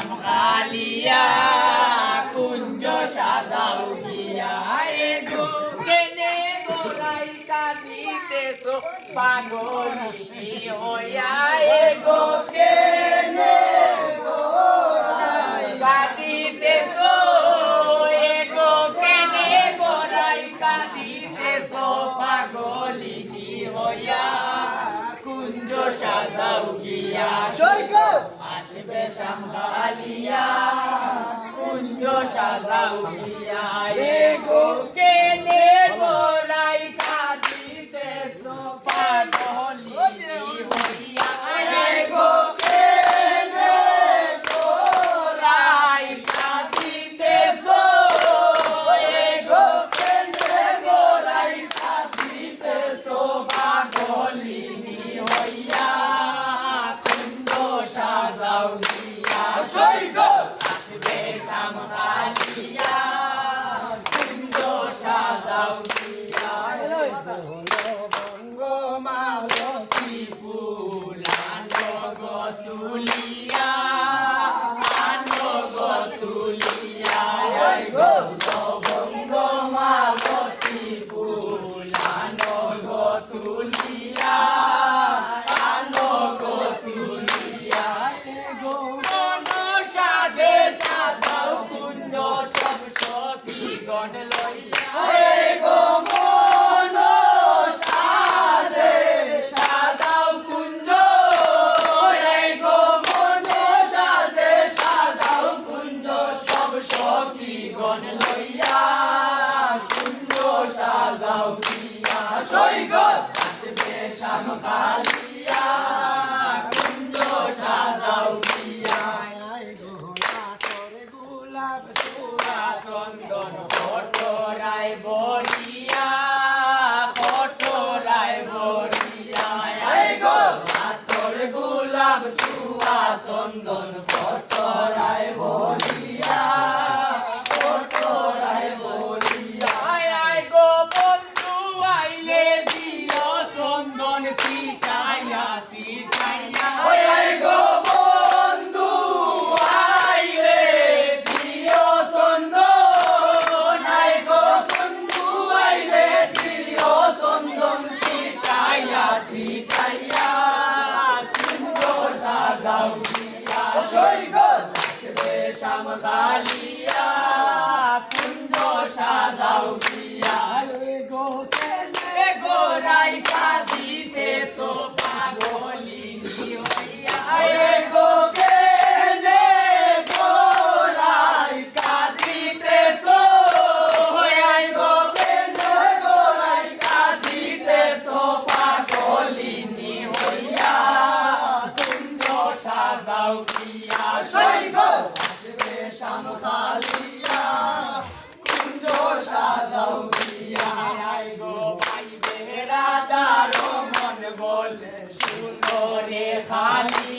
শ্যামকালিয়া কুঞ্জ সাজাও গিয়া গো কেনে গোরাই কাঁদিতেছো পাগলিনী হইয়া গো কেনে গোরাই কাঁদিতেছো গো কেনে গোরাই কাঁদিতেছো পাগলিনী হইয়া কুঞ্জ সাজাও গিয়া আসবে শ্যামকালিয়া কুঞ্জ সাজাও গিয়া গো কেনে গোরাই কাঁদিতেছো পাগলিনী হইয়া গো কেনে গোরাই কাঁদিতেছো গো কেনে গোরাই কাঁদিতেছো পাগলিনী হইয়া কুঞ্জ সাজাও গিয়া আসবে শ্যামকালিয়া কুঞ্জ সাজাও গিয়া বঙ্গমালতী ফুলানো গো তুলিয়া আনো গো তুলিয়া গো বঙ্গমালতী ফুলানো গো তুলিয়া আনো গো তুলিয়া গো সাধে সাজাও কুঞ্জ সব সখীগণ লইয়া গো মন সাধে সাজাও কুঞ্জ গো মন সাধে সাজাও কুঞ্জ সব সখীগণ লইয়া কুঞ্জ সাজাও গিয়া আসবে শ্যামকালিয়া কুঞ্জ সাজাও গিয়া চন্দন কটরায় বরিয়া কটরায় বরিয়া গো পাথর গোলাপ সুয়া চন্দন কটরায় বরিয়া কটরায় বরিয়া গো বন্ধু আইলে দিও চন্দন সিটাইয়া সিটাইয়া গো বন্ধু আইলে দিও চন্দন গো বন্ধু আইলে দিও চন্দন সিটাইয়া সিটাইয়া কুঞ্জ সাজাও গিয়া আসবে শ্যামকালিয়া কুঞ্জ সাজাও গিয়া গো কেনে গোরাই কাঁদিতেছো পাগলিনী হইয়া গো কেনে গোরাই কাঁদিতেছো গো কেনে গোরাই কাঁদিতেছো পাগলিনী হইয়া কুঞ্জ সাজাও গিয়া আসবে শ্যামকালিয়া কুঞ্জ সাজাও গিয়া গো ভাই বেড়াদার মন বলে শুনো রে খালি